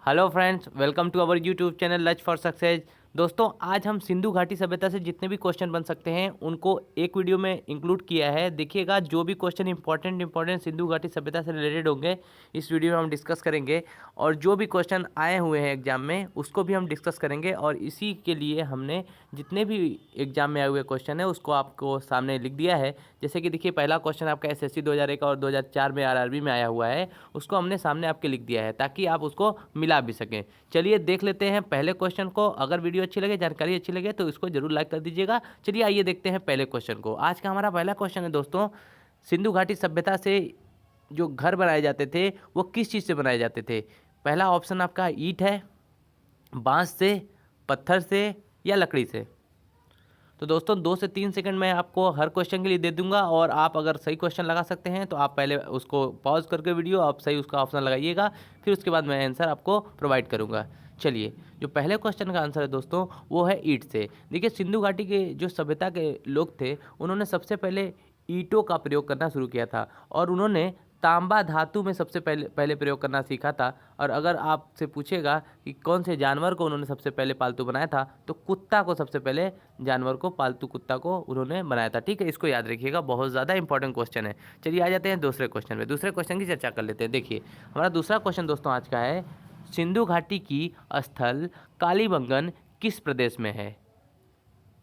Hello friends, welcome to our YouTube channel latch for success. दोस्तों, आज हम सिंधु घाटी सभ्यता से जितने भी क्वेश्चन बन सकते हैं उनको एक वीडियो में इंक्लूड किया है। देखिएगा, जो भी क्वेश्चन इंपॉर्टेंट सिंधु घाटी सभ्यता से रिलेटेड होंगे इस वीडियो में हम डिस्कस करेंगे, और जो भी क्वेश्चन आए हुए हैं एग्जाम में उसको भी हम डिस्कस करेंगे। और इसी के लिए हमने जितने भी एग्जाम में आए हुए क्वेश्चन है उसको आपको सामने लिख दिया है। जैसे कि देखिए, पहला क्वेश्चन आपका एसएससी 2001 और 2004 में आरआरबी में आया हुआ है, उसको हमने सामने आपके लिख दिया है ताकि आप उसको मिला भी सकें। चलिए देख लेते हैं पहले क्वेश्चन को। अगर वीडियो अच्छी लगे, जानकारी अच्छी लगे तो इसको जरूर लाइक कर दीजिएगा। चलिए आइए देखते हैं पहले क्वेश्चन को। आज का हमारा पहला क्वेश्चन है दोस्तों, सिंधु घाटी सभ्यता से जो घर बनाए जाते थे वो किस चीज़ से बनाए जाते थे। पहला ऑप्शन आपका ईंट है, बांस से, पत्थर से या लकड़ी से। तो दोस्तों 2 से 3 सेकंड में आपको हर क्वेश्चन के लिए दे दूंगा, और आप अगर सही क्वेश्चन लगा सकते हैं तो आप पहले उसको पॉज करके वीडियो आप सही उसका ऑप्शन लगाइएगा, फिर उसके बाद मैं आंसर आपको प्रोवाइड करूंगा। चलिए, जो पहले क्वेश्चन का आंसर है दोस्तों वो है ईंट से। देखिए, सिंधु घाटी के जो सभ्यता के लोग थे उन्होंने सबसे पहले ईंटों का प्रयोग करना शुरू किया था, और उन्होंने तांबा धातु में सबसे पहले पहले प्रयोग करना सीखा था। और अगर आपसे पूछेगा कि कौन से जानवर को उन्होंने सबसे पहले पालतू बनाया था, तो कुत्ता को सबसे पहले जानवर को, पालतू कुत्ता को उन्होंने बनाया था। ठीक है, इसको याद रखिएगा, बहुत ज़्यादा इंपॉर्टेंट क्वेश्चन है। चलिए आ जाते हैं दूसरे क्वेश्चन में। दूसरे क्वेश्चन की चर्चा कर लेते हैं। देखिए, हमारा दूसरा क्वेश्चन दोस्तों आज का है, सिंधु घाटी की स्थल कालीबंगन किस प्रदेश में है।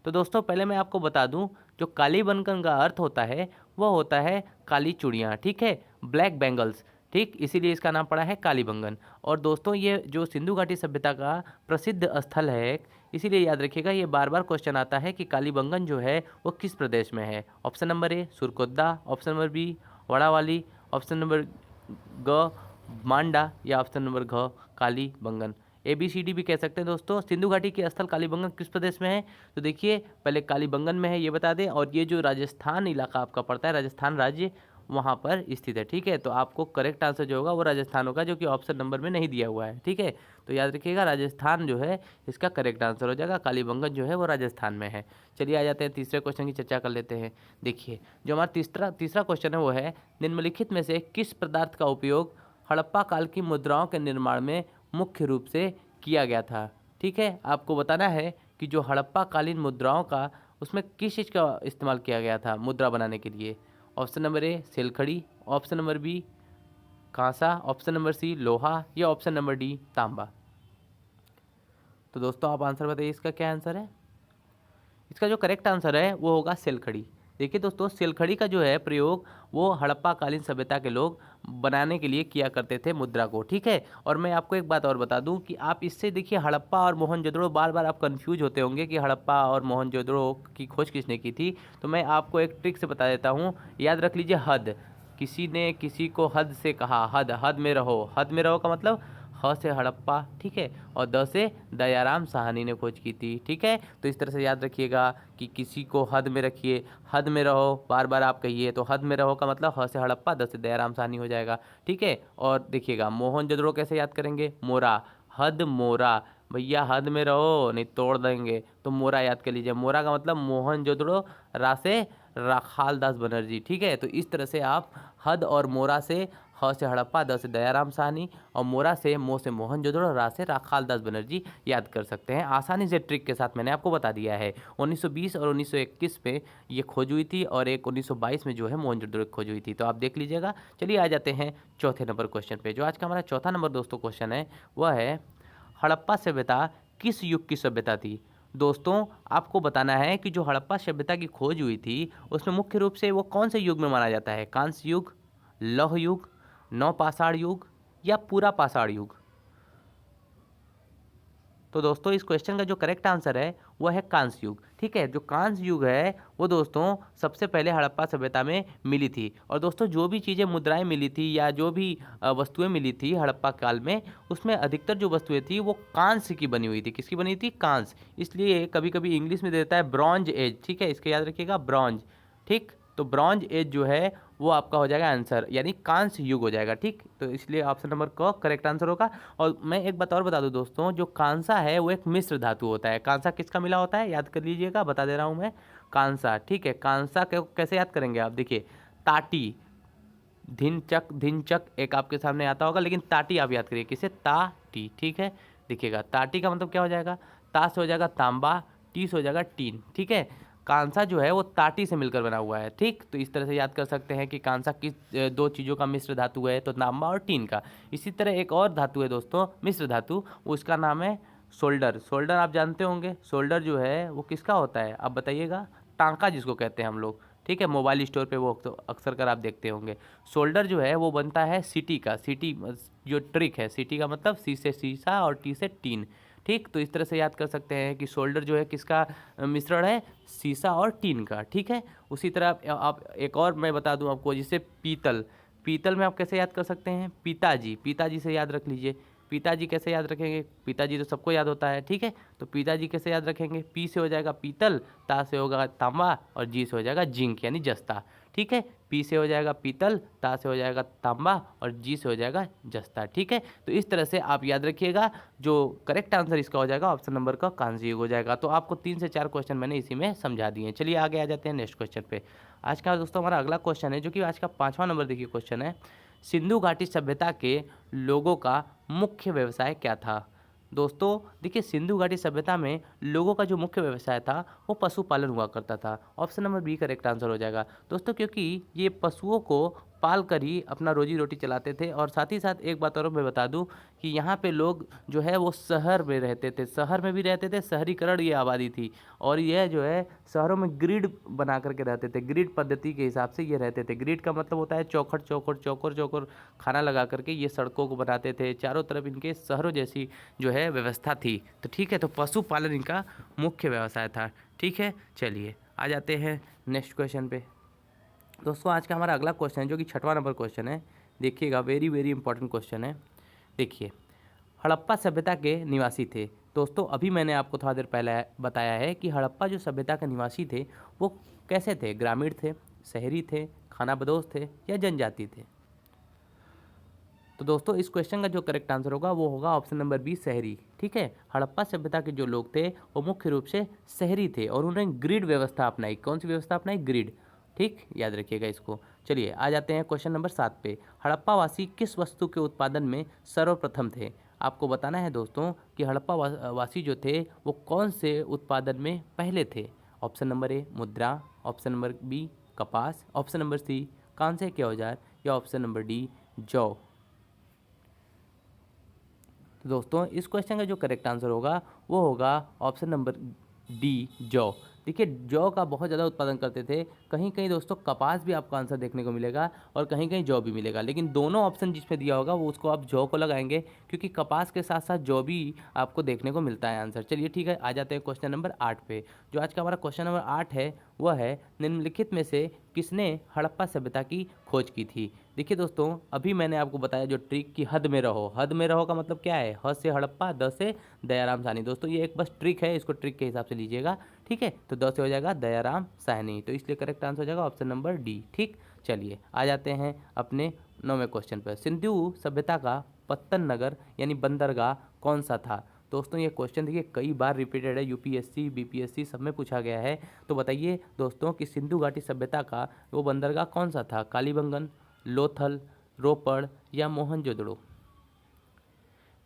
तो दोस्तों पहले मैं आपको बता दूं, जो कालीबंगन का अर्थ होता है वह होता है काली चूड़ियाँ। ठीक है, ब्लैक बैंगल्स। ठीक, इसीलिए इसका नाम पड़ा है कालीबंगन। और दोस्तों ये जो सिंधु घाटी सभ्यता का प्रसिद्ध स्थल है, इसीलिए याद रखिएगा, ये बार बार क्वेश्चन आता है कि कालीबंगन जो है वो किस प्रदेश में है। Option number A Surkotada, option number B वड़ावाली, ऑप्शन नंबर ग मांडा, या ऑप्शन नंबर घ कालीबंगन। ABCD भी कह सकते हैं दोस्तों। सिंधु घाटी की स्थल कालीबंगन किस प्रदेश में है, तो देखिए पहले कालीबंगन में है ये बता दें, और ये जो राजस्थान इलाका आपका पड़ता है, राजस्थान राज्य, वहाँ पर स्थित है। ठीक है, तो आपको करेक्ट आंसर जो होगा वो राजस्थान होगा, जो कि ऑप्शन नंबर में नहीं दिया हुआ है। ठीक है, तो याद रखिएगा, राजस्थान जो है इसका करेक्ट आंसर हो जाएगा। कालीबंगन जो है वो राजस्थान में है। चलिए आ जाते हैं तीसरे क्वेश्चन की चर्चा कर लेते हैं। देखिए, जो हमारा तीसरा क्वेश्चन है वो है, निम्नलिखित में से किस पदार्थ का उपयोग हड़प्पा काल की मुद्राओं के निर्माण में मुख्य रूप से किया गया था। ठीक है, आपको बताना है कि जो हड़प्पा कालीन मुद्राओं का, उसमें किस चीज़ का इस्तेमाल किया गया था मुद्रा बनाने के लिए। ऑप्शन नंबर ए सेलखड़ी, ऑप्शन नंबर बी कांसा, ऑप्शन नंबर सी लोहा, या ऑप्शन नंबर डी तांबा। तो दोस्तों आप आंसर बताइए, इसका क्या आंसर है। इसका जो करेक्ट आंसर है वो होगा सेलखड़ी। देखिए दोस्तों, सेलखड़ी का जो है प्रयोग वो हड़प्पा कालीन सभ्यता के लोग बनाने के लिए किया करते थे मुद्रा को। ठीक है, और मैं आपको एक बात और बता दूं कि आप इससे देखिए हड़प्पा और मोहनजोदड़ो, बार बार आप कंफ्यूज होते होंगे कि हड़प्पा और मोहनजोदड़ो की खोज किसने की थी। तो मैं आपको एक ट्रिक से बता देता हूँ, याद रख लीजिए, हद। किसी ने किसी को हद से कहा, हद, हद में रहो। हद में रहो का मतलब ह से हड़प्पा, ठीक है, और द से दयाराम साहनी ने खोज की थी। ठीक है, तो इस तरह से याद रखिएगा कि किसी को हद में रखिए, हद में रहो, बार बार आप कहिए, तो हद में रहो का मतलब ह से हड़प्पा, द से दयाराम साहनी हो जाएगा। ठीक है, और देखिएगा मोहनजोदड़ो कैसे याद करेंगे, मोरा, हद मोरा, भैया हद में रहो नहीं तोड़ देंगे, तो मोरा याद कर लीजिए। मोरा का मतलब मोहनजोदड़ो, रा से राखाल दास बनर्जी। ठीक है, तो इस तरह से आप हद और मोरा से, ह से हड़प्पा, द से दयाराम साहनी, और मोरा से, मो से मोहनजोदड़ो, रा से राखाल दास बनर्जी याद कर सकते हैं। आसानी से ट्रिक के साथ मैंने आपको बता दिया है। 1920 और 1921 में ये खोज हुई थी, और एक 1922 में जो है मोहनजोदड़ो की खोज हुई थी, तो आप देख लीजिएगा। चलिए आ जाते हैं चौथे नंबर क्वेश्चन पे। जो आज का हमारा चौथा नंबर दोस्तों क्वेश्चन है वह है, हड़प्पा सभ्यता किस युग की सभ्यता थी। दोस्तों आपको बताना है कि जो हड़प्पा सभ्यता की खोज हुई थी उसमें मुख्य रूप से वो कौन से युग में माना जाता है, कांस्य युग, लौह युग, नवपाषाण युग, या पूरा पाषाण युग। तो दोस्तों इस क्वेश्चन का जो करेक्ट आंसर है वो है कांस्य युग। ठीक है, जो कांस्य युग है वो दोस्तों सबसे पहले हड़प्पा सभ्यता में मिली थी। और दोस्तों जो भी चीज़ें, मुद्राएं मिली थी या जो भी वस्तुएं मिली थी हड़प्पा काल में, उसमें अधिकतर जो वस्तुएं थी वो कांस्य की बनी हुई थी। किसकी बनी थी, कांस्य। इसलिए कभी कभी इंग्लिश में देता है ब्रॉन्ज एज। ठीक है, इसको याद रखिएगा, ब्रॉन्ज। ठीक, तो ब्रॉन्ज एज जो है वो आपका हो जाएगा आंसर, यानी कांस्य युग हो जाएगा। ठीक, तो इसलिए ऑप्शन नंबर क करेक्ट आंसर होगा। और मैं एक बात और बता दूं दोस्तों, जो कांसा है वो एक मिश्र धातु होता है। कांसा किसका मिला होता है, याद कर लीजिएगा, बता दे रहा हूं मैं, कांसा। ठीक है, कांसा कैसे याद करेंगे आप, देखिए, ताटी, धिनचक, धिनचक एक आपके सामने आता होगा, लेकिन ताटी आप याद करिए, किसे, ताटी, ठीक है। देखिएगा ताटी का मतलब क्या हो जाएगा, ता से हो जाएगा तांबा, टी से हो जाएगा टीन, ठीक है। कांसा जो है वो ताटी से मिलकर बना हुआ है, ठीक। तो इस तरह से याद कर सकते हैं कि कांसा किस दो चीज़ों का मिश्र धातु है, तो तांबा और टीन का। इसी तरह एक और धातु है दोस्तों, मिश्र धातु, उसका नाम है सोल्डर। सोल्डर आप जानते होंगे, सोल्डर जो है वो किसका होता है, आप बताइएगा, टांका जिसको कहते हैं हम लोग, ठीक है। मोबाइल स्टोर पे वो तो अक्सर कर आप देखते होंगे। सोल्डर जो है वो बनता है सीटी का, सीटी जो ट्रिक है, सीटी का मतलब सी से शीशा और टी से टीन, ठीक। तो इस तरह से याद कर सकते हैं कि सोल्डर जो है किसका मिश्रण है, शीशा और टीन का, ठीक है। उसी तरह आप एक और मैं बता दूं आपको, जिसे पीतल, पीतल में आप कैसे याद कर सकते हैं, पिताजी, पिताजी से याद रख लीजिए। पिताजी कैसे याद रखेंगे, पिताजी तो सबको याद होता है, ठीक है। तो पिताजी कैसे याद रखेंगे, पी से हो जाएगा पीतल, ता से होगा तांबा और जी से हो जाएगा जिंक यानी जस्ता, ठीक है। पी से हो जाएगा पीतल, ता से हो जाएगा तांबा और जी से हो जाएगा जस्ता, ठीक है। तो इस तरह से आप याद रखिएगा, जो करेक्ट आंसर इसका हो जाएगा ऑप्शन नंबर का कांजी हो जाएगा। तो आपको 3 से 4 क्वेश्चन मैंने इसी में समझा दिए। चलिए आगे आ जाते हैं नेक्स्ट क्वेश्चन पे। आज का दोस्तों हमारा अगला क्वेश्चन है, जो कि आज का 5वां नंबर देखिए क्वेश्चन है, सिंधु घाटी सभ्यता के लोगों का मुख्य व्यवसाय क्या था। दोस्तों देखिए, सिंधु घाटी सभ्यता में लोगों का जो मुख्य व्यवसाय था वो पशुपालन हुआ करता था। Option number B correct answer हो जाएगा दोस्तों, क्योंकि ये पशुओं को पाल कर ही अपना रोजी रोटी चलाते थे। और साथ ही साथ एक बात और मैं बता दूं कि यहाँ पे लोग जो है वो शहर में रहते थे, शहर में भी रहते थे, शहरीकरण ये आबादी थी। और यह जो है शहरों में ग्रिड बना करके रहते थे, ग्रिड पद्धति के हिसाब से ये रहते थे। ग्रिड का मतलब होता है चौखट, चौखट, चौकोर, चौकोर खाना लगा करके ये सड़कों को बनाते थे। चारों तरफ इनके शहरों जैसी जो है व्यवस्था थी। तो ठीक है, तो पशुपालन इनका मुख्य व्यवसाय था, ठीक है। चलिए आ जाते हैं नेक्स्ट क्वेश्चन पे। दोस्तों आज का हमारा अगला क्वेश्चन है, जो कि 6वां नंबर क्वेश्चन है। देखिएगा, वेरी वेरी इंपॉर्टेंट क्वेश्चन है। देखिए, हड़प्पा सभ्यता के निवासी थे। दोस्तों अभी मैंने आपको थोड़ा देर पहले बताया है कि हड़प्पा जो सभ्यता के निवासी थे वो कैसे थे, ग्रामीण थे, शहरी थे, खानाबदोश थे या जनजाति थे। तो दोस्तों इस क्वेश्चन का जो करेक्ट आंसर होगा वो होगा ऑप्शन नंबर बी, शहरी, ठीक है। हड़प्पा सभ्यता के जो लोग थे वो मुख्य रूप से शहरी थे और उन्होंने ग्रिड व्यवस्था अपनाई। कौन सी व्यवस्था अपनाई, ग्रिड, ठीक, याद रखिएगा इसको। चलिए आ जाते हैं क्वेश्चन नंबर 7 पे। हड़प्पा वासी किस वस्तु के उत्पादन में सर्वप्रथम थे। आपको बताना है दोस्तों कि हड़प्पा वासी जो थे वो कौन से उत्पादन में पहले थे। ऑप्शन नंबर ए मुद्रा, ऑप्शन नंबर बी कपास, ऑप्शन नंबर सी कांसे के औजार या ऑप्शन नंबर डी जौ। तो दोस्तों इस क्वेश्चन का जो करेक्ट आंसर होगा वो होगा ऑप्शन नंबर डी जौ। देखिए जौ का बहुत ज़्यादा उत्पादन करते थे। कहीं कहीं दोस्तों कपास भी आपको आंसर देखने को मिलेगा और कहीं कहीं जौ भी मिलेगा, लेकिन दोनों ऑप्शन जिसमें दिया होगा वो उसको आप जौ को लगाएंगे, क्योंकि कपास के साथ साथ जौ भी आपको देखने को मिलता है आंसर। चलिए ठीक है, आ जाते हैं क्वेश्चन नंबर 8 पे। जो आज का हमारा क्वेश्चन नंबर 8 है वह है, निम्नलिखित में से किसने हड़प्पा सभ्यता की खोज की थी। देखिए दोस्तों अभी मैंने आपको बताया जो ट्रिक की हद में रहो, हद में रहो का मतलब क्या है, ह से हड़प्पा, द से दयाराम साहनी। दोस्तों ये एक बस ट्रिक है, इसको ट्रिक के हिसाब से लीजिएगा, ठीक है। तो 10 से हो जाएगा दयाराम साहनी, तो इसलिए करेक्ट आंसर हो जाएगा ऑप्शन नंबर डी, ठीक। चलिए आ जाते हैं अपने 9वें क्वेश्चन पर। सिंधु सभ्यता का पत्तन नगर यानी बंदरगाह कौन सा था। दोस्तों ये क्वेश्चन देखिए कई बार रिपीटेड है, यूपीएससी बीपीएससी सब में पूछा गया है। तो बताइए दोस्तों कि सिंधु घाटी सभ्यता का वो बंदरगाह कौन सा था, कालीबंगन, लोथल, रोपड़ या मोहनजोदड़ो।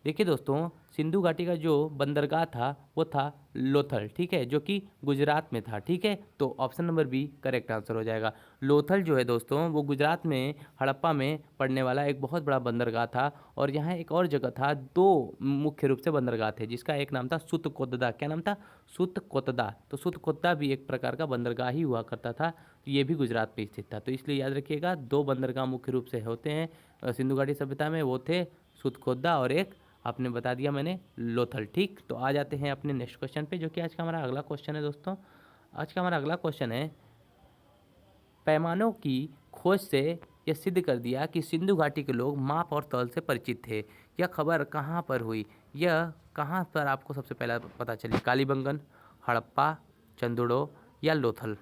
देखिए दोस्तों सिंधु घाटी का जो बंदरगाह था वो था लोथल, ठीक है, जो कि गुजरात में था, ठीक है। तो option number B correct answer हो जाएगा। लोथल जो है दोस्तों वो गुजरात में हड़प्पा में पड़ने वाला एक बहुत बड़ा बंदरगाह था। और यहाँ एक और जगह था, दो मुख्य रूप से बंदरगाह थे, जिसका एक नाम था सुतकोतदा। क्या नाम था, सुतकोतदा। तो सुतकोतदा भी एक प्रकार का बंदरगाह ही हुआ करता था, तो ये भी गुजरात में स्थित था। तो इसलिए याद रखिएगा 2 बंदरगाह मुख्य रूप से होते हैं सिंधु घाटी सभ्यता में, वो थे सुतकोतदा और एक आपने बता दिया मैंने लोथल, ठीक। तो आ जाते हैं अपने नेक्स्ट क्वेश्चन पे, जो कि आज का हमारा अगला क्वेश्चन है। दोस्तों आज का हमारा अगला क्वेश्चन है, पैमानों की खोज से यह सिद्ध कर दिया कि सिंधु घाटी के लोग माप और तौल से परिचित थे। यह खबर कहाँ पर हुई, यह कहाँ पर आपको सबसे पहला पता चली, कालीबंगन, हड़प्पा, चंदोड़ो या लोथल।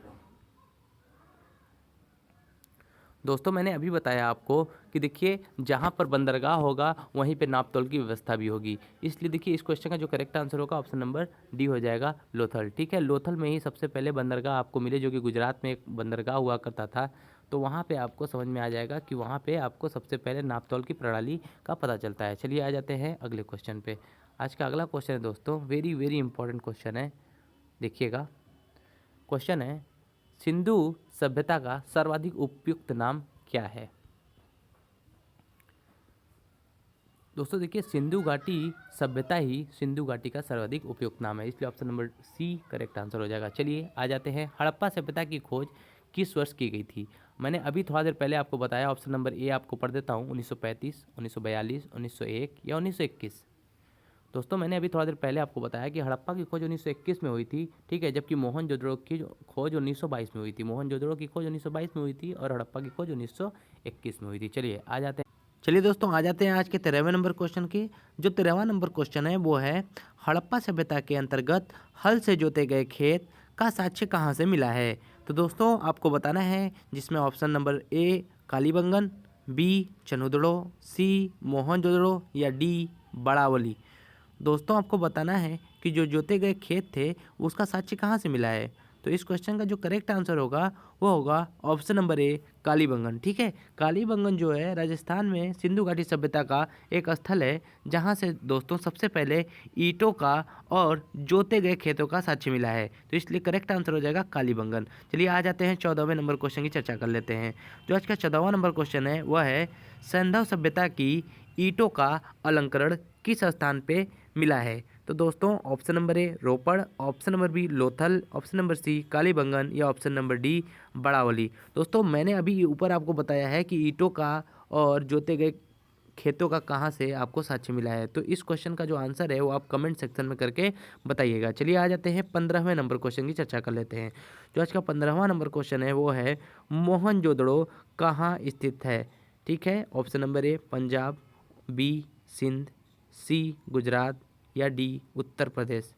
दोस्तों मैंने अभी बताया आपको कि देखिए जहाँ पर बंदरगाह होगा वहीं पे नाप तोल की व्यवस्था भी होगी, इसलिए देखिए इस क्वेश्चन का जो करेक्ट आंसर होगा ऑप्शन नंबर डी हो जाएगा, लोथल, ठीक है। लोथल में ही सबसे पहले बंदरगाह आपको मिले, जो कि गुजरात में एक बंदरगाह हुआ करता था। तो वहाँ पे आपको समझ में आ जाएगा कि वहाँ पे आपको सबसे पहले नापतोल की प्रणाली का पता चलता है। चलिए आ जाते हैं अगले क्वेश्चन पे। आज का अगला क्वेश्चन है दोस्तों, वेरी वेरी इंपॉर्टेंट क्वेश्चन है, देखिएगा। क्वेश्चन है, सिंधु सभ्यता का सर्वाधिक उपयुक्त नाम क्या है? दोस्तों देखिए, सिंधु घाटी सभ्यता ही सिंधु घाटी का सर्वाधिक उपयुक्त नाम है, इसलिए option number C correct answer हो जाएगा। चलिए आ जाते हैं, हड़प्पा सभ्यता की खोज किस वर्ष की गई थी? मैंने अभी थोड़ा देर पहले आपको बताया, ऑप्शन नंबर ए आपको पढ़ देता हूँ, 1935, 1942, 1901 या 1921। दोस्तों मैंने अभी थोड़ा देर पहले आपको बताया कि हड़प्पा की खोज 1921 में हुई थी, ठीक है, जबकि मोहनजोदड़ो की खोज 1922 में हुई थी। मोहनजोदड़ो की खोज 1922 में हुई थी और हड़प्पा की खोज 1921 में हुई थी। चलिए आ जाते हैं, चलिए दोस्तों आ जाते हैं आज के 13वें नंबर क्वेश्चन के। जो 13वां नंबर क्वेश्चन है वो है, हड़प्पा सभ्यता के अंतर्गत हल से जोते गए खेत का साक्ष्य कहाँ से मिला है? तो दोस्तों आपको बताना है, जिसमें option number A Kalibangan, B Chanhudaro, C Mohenjodaro या डी बड़ावली। दोस्तों आपको बताना है कि जो जोते गए खेत थे उसका साक्ष्य कहाँ से मिला है। तो इस क्वेश्चन का जो करेक्ट आंसर होगा वो होगा ऑप्शन नंबर ए कालीबंगन, ठीक है। कालीबंगन जो है राजस्थान में सिंधु घाटी सभ्यता का एक स्थल है, जहाँ से दोस्तों सबसे पहले ईंटों का और जोते गए खेतों का साक्ष्य मिला है, तो इसलिए करेक्ट आंसर हो जाएगा कालीबंगन। चलिए आ जाते हैं 14वें नंबर क्वेश्चन की चर्चा कर लेते हैं। जो आज का 14वां नंबर क्वेश्चन है वह है, सैंधव सभ्यता की ईंटों का अलंकरण किस स्थान पे मिला है? तो दोस्तों option number A Ropar, option number B Lothal, option number C Kalibangan या ऑप्शन नंबर डी बड़ावली। दोस्तों मैंने अभी ऊपर आपको बताया है कि ईंटों का और जोते गए खेतों का कहाँ से आपको साक्ष्य मिला है, तो इस क्वेश्चन का जो आंसर है वो आप कमेंट सेक्शन में करके बताइएगा। चलिए आ जाते हैं 15वें नंबर क्वेश्चन की चर्चा कर लेते हैं। जो आज का 15वां नंबर क्वेश्चन है वो है, मोहनजोदड़ो कहाँ स्थित है? ठीक है, option number A Punjab, B Sindh, C Gujarat या डी उत्तर प्रदेश।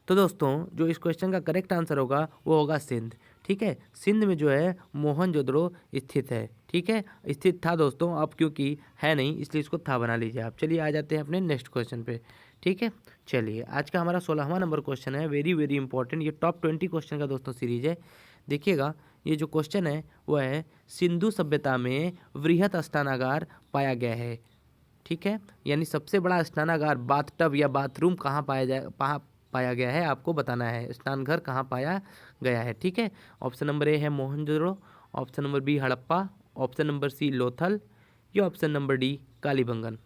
तो दोस्तों जो इस क्वेश्चन का करेक्ट आंसर होगा वो होगा सिंध, ठीक है। सिंध में जो है मोहनजोदड़ो स्थित है, ठीक है। स्थित था दोस्तों, अब क्योंकि है नहीं इसलिए इसको था बना लीजिए आप। चलिए आ जाते हैं अपने नेक्स्ट क्वेश्चन पे, ठीक है। चलिए आज का हमारा 16वां नंबर क्वेश्चन है, वेरी वेरी इंपॉर्टेंट, ये टॉप 20 क्वेश्चन का दोस्तों सीरीज है। देखिएगा ये जो क्वेश्चन है वो है, सिंधु सभ्यता में वृहत स्नानागार पाया गया है, ठीक है, यानी सबसे बड़ा स्नानागार बाथटब या बाथरूम कहाँ पाया गया है, आपको बताना है, स्नान घर कहाँ पाया गया है, ठीक है। ऑप्शन नंबर ए है Mohenjodaro, option number B Harappa, option number C Lothal या ऑप्शन नंबर डी कालीबंगन।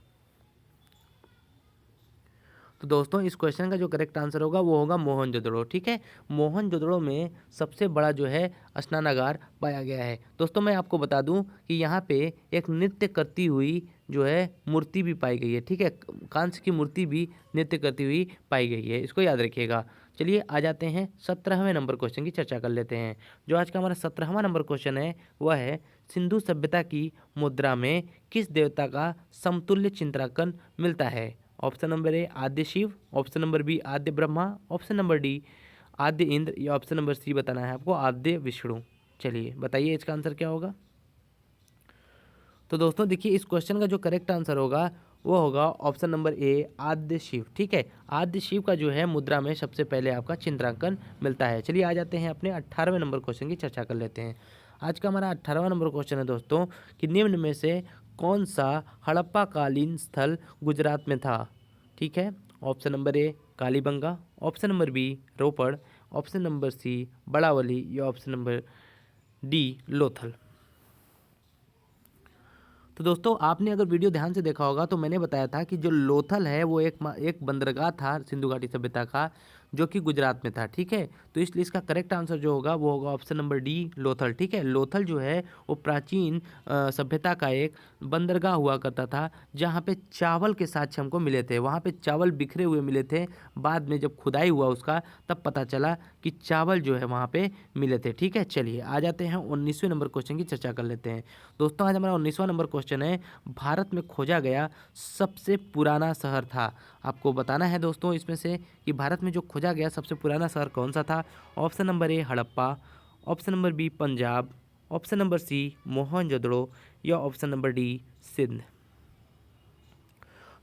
तो दोस्तों इस क्वेश्चन का जो करेक्ट आंसर होगा वो होगा मोहनजोदड़ो, ठीक है। मोहनजोदड़ो में सबसे बड़ा जो है स्नानागार पाया गया है। दोस्तों मैं आपको बता दूं कि यहाँ पे एक नृत्य करती हुई जो है मूर्ति भी पाई गई है, ठीक है, कांस्य की मूर्ति भी नृत्य करती हुई पाई गई है, इसको याद रखिएगा। चलिए आ जाते हैं 17वें नंबर क्वेश्चन की चर्चा कर लेते हैं। जो आज का हमारा 17वां नंबर क्वेश्चन है वह है, सिंधु सभ्यता की मुद्रा में किस देवता का समतुल्य चित्रांकन मिलता है? ऑप्शन नंबर ए आद्य शिव, ऑप्शन नंबर बी आद्य ब्रह्मा, ऑप्शन नंबर डी आद्य इंद्र या ऑप्शन नंबर सी बताना है आपको आद्य विष्णु। चलिए बताइए इसका आंसर क्या होगा। तो दोस्तों देखिए इस क्वेश्चन का जो करेक्ट आंसर होगा वो होगा ऑप्शन नंबर ए आद्य शिव, ठीक है। आद्य शिव का जो है मुद्रा में सबसे पहले आपका चित्रांकन मिलता है। चलिए आ जाते हैं अपने 18वें नंबर क्वेश्चन की चर्चा कर लेते हैं। आज का हमारा 18वां नंबर क्वेश्चन है दोस्तों कि निम्न में से कौन सा हड़प्पा कालीन स्थल गुजरात में था? ठीक है, option number A Kalibanga, option number B Ropar, option number C बड़ावली या ऑप्शन नंबर डी लोथल। तो दोस्तों आपने अगर वीडियो ध्यान से देखा होगा तो मैंने बताया था कि जो लोथल है वो एक बंदरगाह था सिंधु घाटी सभ्यता का, जो कि गुजरात में था, ठीक है। तो इसलिए इसका करेक्ट आंसर जो होगा वो होगा ऑप्शन नंबर डी लोथल, ठीक है। लोथल जो है वो प्राचीन सभ्यता का एक बंदरगाह हुआ करता था, जहाँ पे चावल के साक्ष्य हमको मिले थे, वहाँ पे चावल बिखरे हुए मिले थे। बाद में जब खुदाई हुआ उसका तब पता चला कि चावल जो है वहाँ पे मिले थे, ठीक है। चलिए आ जाते हैं 19वें नंबर क्वेश्चन की चर्चा कर लेते हैं। दोस्तों आज हमारा 19वां नंबर क्वेश्चन है, भारत में खोजा गया सबसे पुराना शहर था। आपको बताना है दोस्तों इसमें से कि भारत में जो खोजा गया सबसे पुराना शहर कौन सा था। Option number A Harappa, option number B Punjab, option number C Mohenjodaro या ऑप्शन नंबर डी सिंध।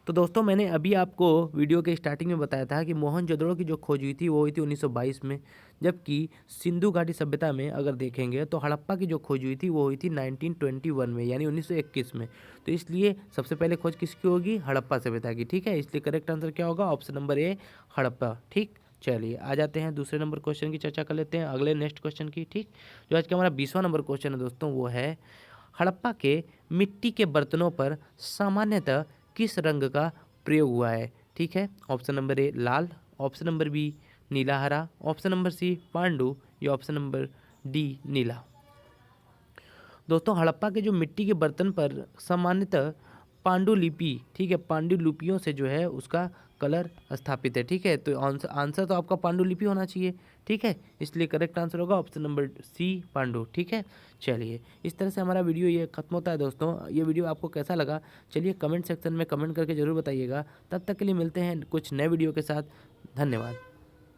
तो दोस्तों मैंने अभी आपको वीडियो के स्टार्टिंग में बताया था कि मोहनजोदड़ो की जो खोज हुई थी वो हुई थी 1922 में, जबकि सिंधु घाटी सभ्यता में अगर देखेंगे तो हड़प्पा की जो खोज हुई थी वो हुई थी 1921 में, यानी 1921 में। तो इसलिए सबसे पहले खोज किसकी होगी? हड़प्पा सभ्यता की। ठीक है, इसलिए करेक्ट आंसर क्या होगा? Option number A, Harappa. ठीक, चलिए आ जाते हैं दूसरे नंबर क्वेश्चन की चर्चा कर लेते हैं, अगले नेक्स्ट क्वेश्चन की। ठीक, जो आज का हमारा 20वां नंबर क्वेश्चन है दोस्तों वो है, हड़प्पा के मिट्टी के बर्तनों पर सामान्यतः किस रंग का प्रयोग हुआ है? ठीक है, ऑप्शन नंबर ए लाल, ऑप्शन नंबर बी नीला हरा, ऑप्शन नंबर सी पांडु या ऑप्शन नंबर डी नीला। दोस्तों हड़प्पा के जो मिट्टी के बर्तन पर सामान्यतः पांडुलिपि, ठीक है, पांडुलिपियों से जो है उसका कलर स्थापित है। ठीक है, तो आंसर तो आपका पांडुलिपि होना चाहिए। ठीक है, इसलिए करेक्ट आंसर होगा ऑप्शन नंबर सी पांडु। ठीक है, चलिए इस तरह से हमारा वीडियो ये खत्म होता है। दोस्तों ये वीडियो आपको कैसा लगा चलिए कमेंट सेक्शन में कमेंट करके ज़रूर बताइएगा। तब तक के लिए मिलते हैं कुछ नए वीडियो के साथ। धन्यवाद।